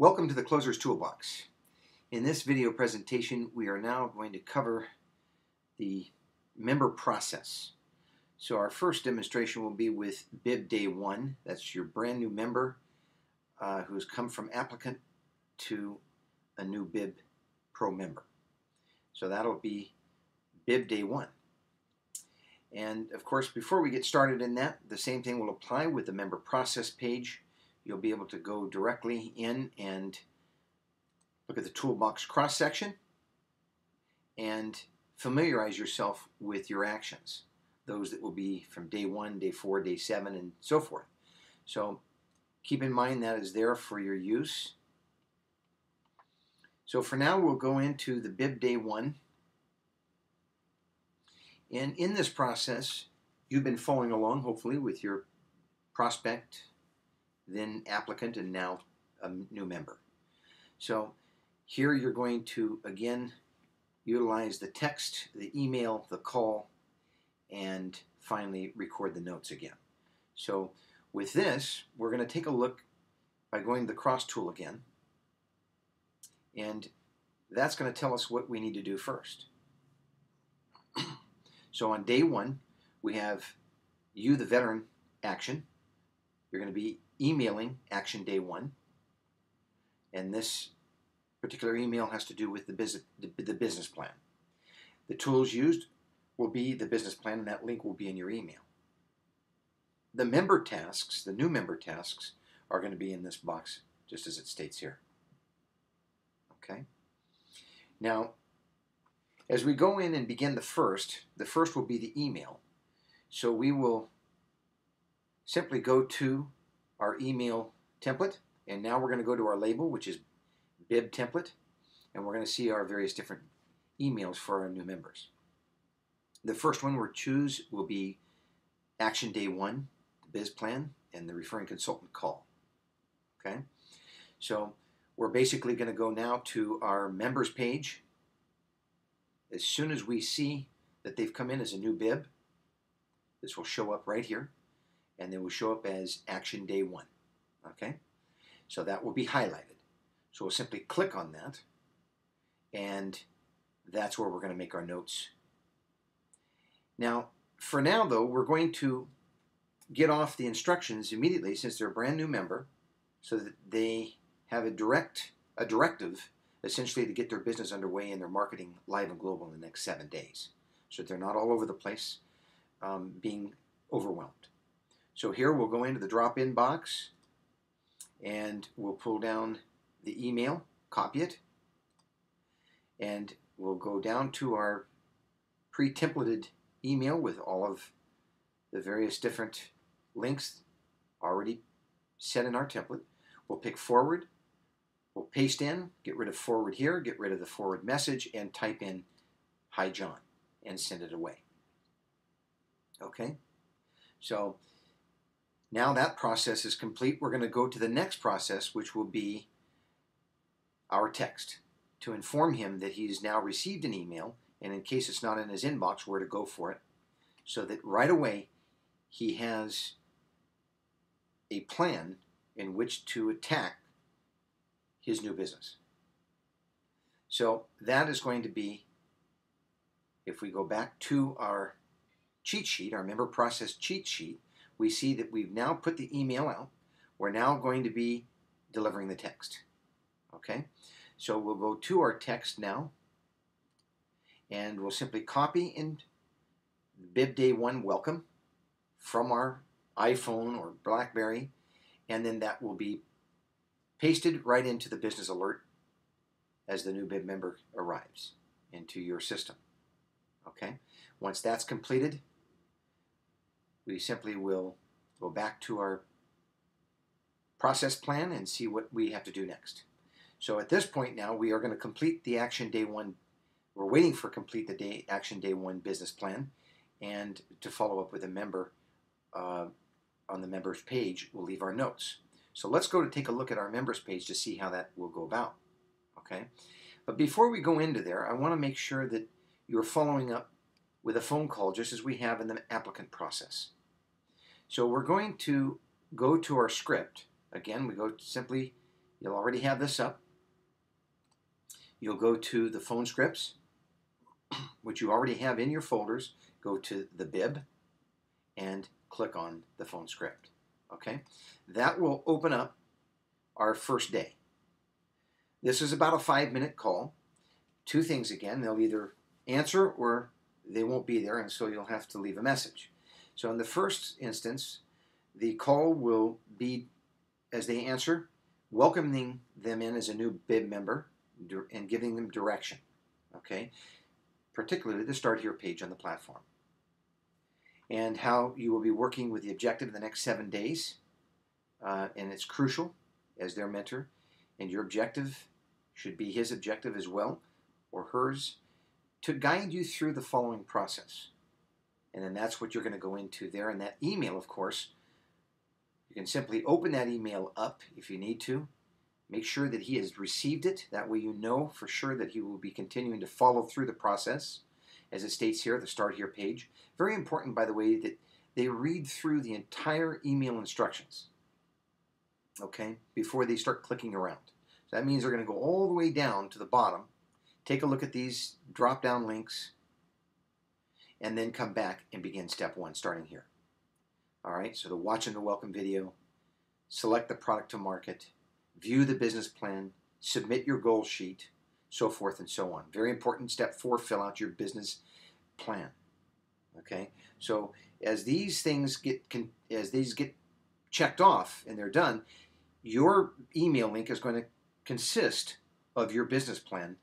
Welcome to the Closer's Toolbox. In this video presentation, we are now going to cover the member process. So our first demonstration will be with bib day 1. That's your brand new member who has come from applicant to a new bib pro member. So that'll be bib day 1. And of course, before we get started in that, the same thing will apply with the member process page. You'll be able to go directly in and look at the toolbox cross-section and familiarize yourself with your actions. Those that will be from day 1, day 4, day 7, and so forth. So keep in mind that is there for your use. So for now, we'll go into the bib day 1. And in this process, you've been following along, hopefully, with your prospect, then applicant, and now a new member. So here you're going to, again, utilize the text, the email, the call, and finally record the notes again. So with this, we're going to take a look by going to the cross tool again. And that's going to tell us what we need to do first. So on day 1, we have you, the veteran, action. You're going to be emailing action day 1. And this particular email has to do with the business plan. The tools used will be the business plan, and that link will be in your email. The member tasks, the new member tasks, are going to be in this box, just as it states here. Okay? Now, as we go in and begin the first will be the email. So we will simply go to our email template, and now we're going to go to our label, which is bib template, and we're going to see our various different emails for our new members. The first one we'll choose will be action day 1, the biz plan, and the referring consultant call. Okay, so we're basically going to go now to our members page. As soon as we see that they've come in as a new bib, this will show up right here, and they will show up as action day 1. Okay, so that will be highlighted. So we'll simply click on that, and that's where we're going to make our notes. Now, for now though, we're going to get off the instructions immediately, since they're a brand new member, so that they have a directive essentially to get their business underway and their marketing live and global in the next 7 days, so that they're not all over the place being overwhelmed. So here we'll go into the drop-in box, and we'll pull down the email, copy it, and we'll go down to our pre-templated email with all of the various different links already set in our template. We'll pick forward, we'll paste in, get rid of forward here, get rid of the forward message, and type in "Hi John" and send it away. Okay, so now that process is complete. We're going to go to the next process, which will be our text, to inform him that he's now received an email, and in case it's not in his inbox, where to go for it, so that right away he has a plan in which to attack his new business. So that is going to be, if we go back to our cheat sheet, our member process cheat sheet, we see that we've now put the email out. We're now going to be delivering the text. Okay, so we'll go to our text now, and we'll simply copy in bib day 1 welcome from our iPhone or BlackBerry, and then that will be pasted right into the business alert as the new bib member arrives into your system. Okay, once that's completed, we simply will go back to our process plan and see what we have to do next. So at this point now, we are going to complete the action day 1. We're waiting for complete the action day 1 business plan, and to follow up with a member on the members page, we'll leave our notes. So let's go to take a look at our members page to see how that will go about. Okay, but before we go into there, I want to make sure that you're following up with a phone call, just as we have in the applicant process. So we're going to go to our script. Again, we go simply You'll already have this up. You'll go to the phone scripts, which you already have in your folders. Go to the bib and click on the phone script. Okay? That will open up our first day. This is about a 5-minute call. Two things again, they'll either answer or they won't be there, and so you'll have to leave a message. So in the first instance, the call will be, as they answer, welcoming them in as a new bib member and giving them direction, okay? Particularly the Start Here page on the platform. And how you will be working with the objective in the next 7 days, and it's crucial as their mentor, and your objective should be his objective as well, or hers, to guide you through the following process. And then that's what you're going to go into there. And that email, of course, you can simply open that email up if you need to. Make sure that he has received it. That way you know for sure that he will be continuing to follow through the process, as it states here, the Start Here page. Very important, by the way, that they read through the entire email instructions, okay, before they start clicking around. So that means they're going to go all the way down to the bottom, take a look at these drop-down links, and then come back and begin step 1, starting here. All right, so the watch and the welcome video, select the product to market, view the business plan, submit your goal sheet, so forth and so on. Very important. Step 4, fill out your business plan. Okay, so as these things get checked off and they're done, your email link is going to consist of your business plan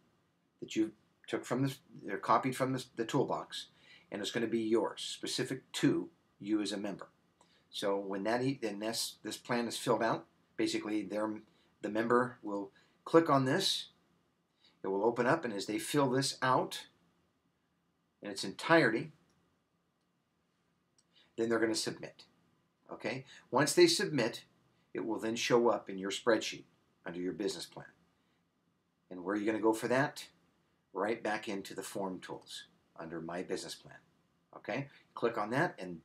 that you took from this, or copied from the toolbox, and it's going to be yours, specific to you as a member. So when this plan is filled out, basically the member will click on this, it will open up, and as they fill this out in its entirety, then they're going to submit. Okay? Once they submit, it will then show up in your spreadsheet under your business plan. And where are you going to go for that? Right back into the form tools under My Business Plan. Okay? Click on that, and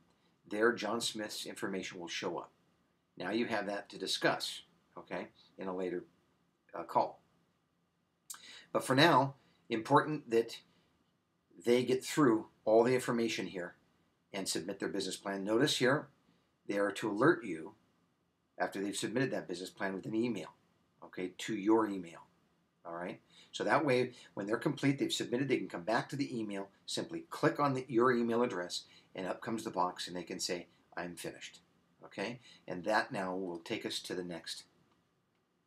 there John Smith's information will show up. Now you have that to discuss, okay, in a later call. But for now, important that they get through all the information here and submit their business plan. Notice here, they are to alert you after they've submitted that business plan with an email, okay, to your email. All right? So that way, when they're complete, they've submitted, they can come back to the email, simply click on your email address, and up comes the box, and they can say, I'm finished. Okay? And that now will take us to the next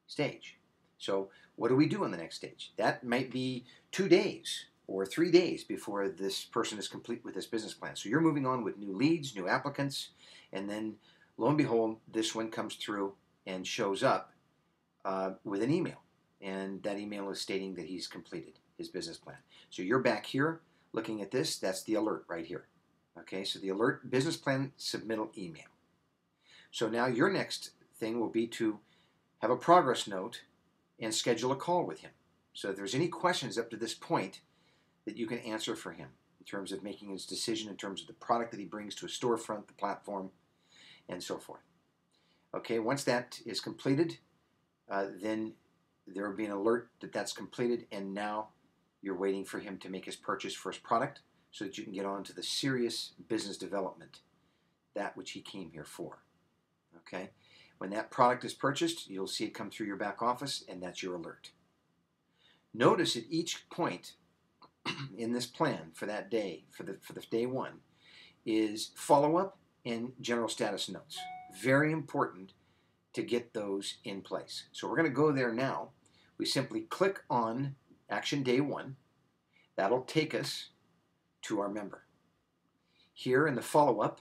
stage. So what do we do on the next stage? That might be 2 days or 3 days before this person is complete with this business plan. So you're moving on with new leads, new applicants, and then lo and behold, this one comes through and shows up with an email. And that email is stating that he's completed his business plan. So you're back here looking at this. That's the alert right here. Okay, so the alert business plan submittal email. So now your next thing will be to have a progress note and schedule a call with him. So if there's any questions up to this point that you can answer for him in terms of making his decision, in terms of the product that he brings to a storefront, the platform, and so forth. Okay, once that is completed, then there will be an alert that that's completed, and now you're waiting for him to make his purchase for his product so that you can get on to the serious business development, that which he came here for. Okay? When that product is purchased, you'll see it come through your back office, and that's your alert. Notice at each point in this plan for that day, for the day 1, is follow-up and general status notes. Very important to get those in place. So we're going to go there now. We simply click on Action Day 1. That'll take us to our member. Here in the follow-up,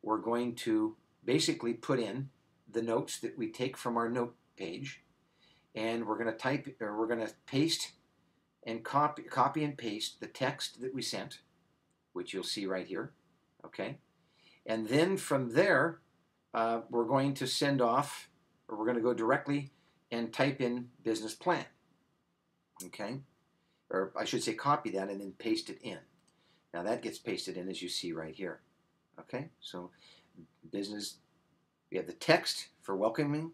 we're going to basically put in the notes that we take from our note page, and we're going to paste and copy and paste the text that we sent, which you'll see right here. Okay, and then from there, we're going to send off, or we're going to go directly and type in business plan. Okay, or I should say copy that and then paste it in. Now that gets pasted in as you see right here. Okay, so business, we have the text for welcoming,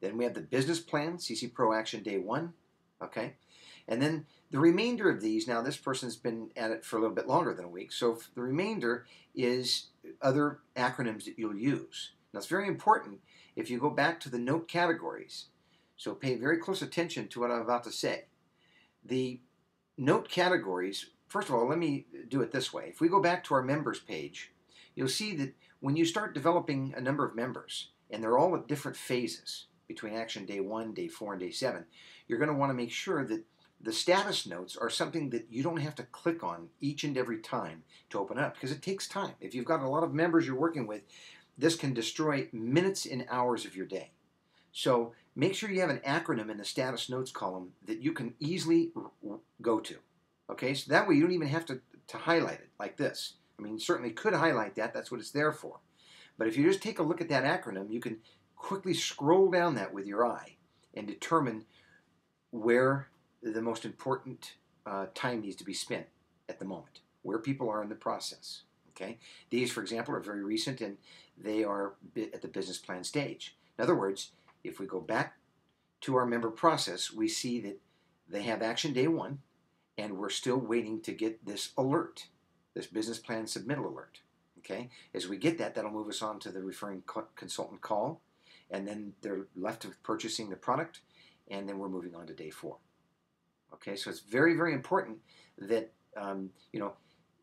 Then we have the business plan, CC Pro Action Day 1. Okay. And then the remainder of these, now this person's been at it for a little bit longer than a week, so the remainder is other acronyms that you'll use. Now it's very important if you go back to the note categories, so pay very close attention to what I'm about to say. The note categories, first of all, let me do it this way. If we go back to our members page, you'll see that when you start developing a number of members, and they're all at different phases between Action Day 1, Day 4, and Day 7, you're going to want to make sure that the status notes are something that you don't have to click on each and every time to open up, because it takes time. If you've got a lot of members you're working with, this can destroy minutes and hours of your day. So make sure you have an acronym in the status notes column that you can easily go to. Okay, so that way you don't even have to highlight it like this. I mean, you certainly could highlight that. That's what it's there for. But if you just take a look at that acronym, you can quickly scroll down that with your eye and determine where the most important time needs to be spent at the moment, where people are in the process. Okay, these, for example, are very recent and they are at the business plan stage. In other words, if we go back to our member process, we see that they have Action Day 1 and we're still waiting to get this alert, this business plan submittal alert. Okay, as we get that, that'll move us on to the referring consultant call, and then they're left with purchasing the product, and then we're moving on to Day 4. Okay, so it's very, very important that,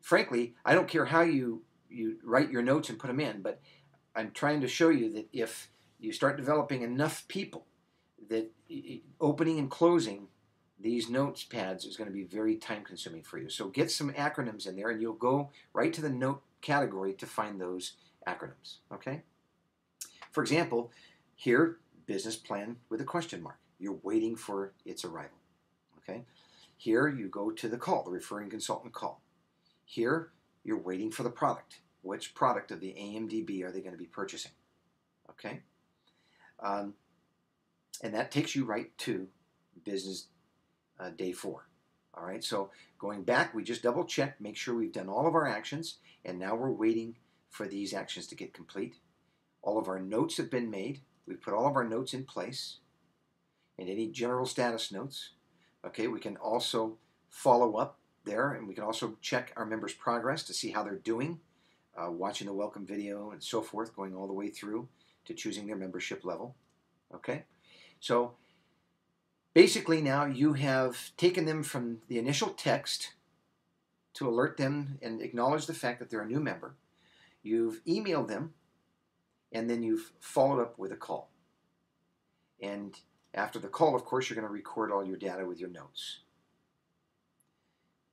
frankly, I don't care how you write your notes and put them in, but I'm trying to show you that if you start developing enough people, that opening and closing these notes pads is going to be very time consuming for you. So get some acronyms in there and you'll go right to the note category to find those acronyms. Okay? For example, here, business plan with a question mark. You're waiting for its arrival. Okay? Here you go to the call, the referring consultant call. Here you're waiting for the product. Which product of the AMDB are they going to be purchasing? Okay? And that takes you right to business Day 4. All right, so going back, we just double check, make sure we've done all of our actions, and now we're waiting for these actions to get complete. All of our notes have been made. We've put all of our notes in place, and any general status notes. Okay, we can also follow up there, and we can also check our members' progress to see how they're doing, watching the welcome video and so forth, going all the way through to choosing their membership level. Okay, so basically now you have taken them from the initial text to alert them and acknowledge the fact that they're a new member. You've emailed them, and then you've followed up with a call. And after the call, of course, you're going to record all your data with your notes.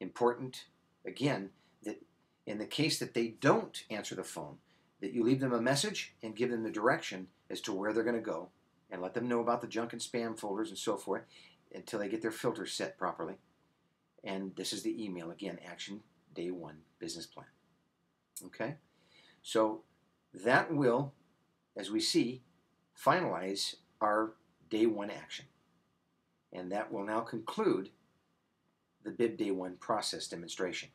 Important, again, that in the case that they don't answer the phone, that you leave them a message and give them the direction as to where they're going to go, and let them know about the junk and spam folders and so forth until they get their filters set properly. And this is the email, again, Action Day 1 Business Plan. Okay? So that will, as we see, finalize our Day 1 action. And that will now conclude the BIB Day 1 process demonstration.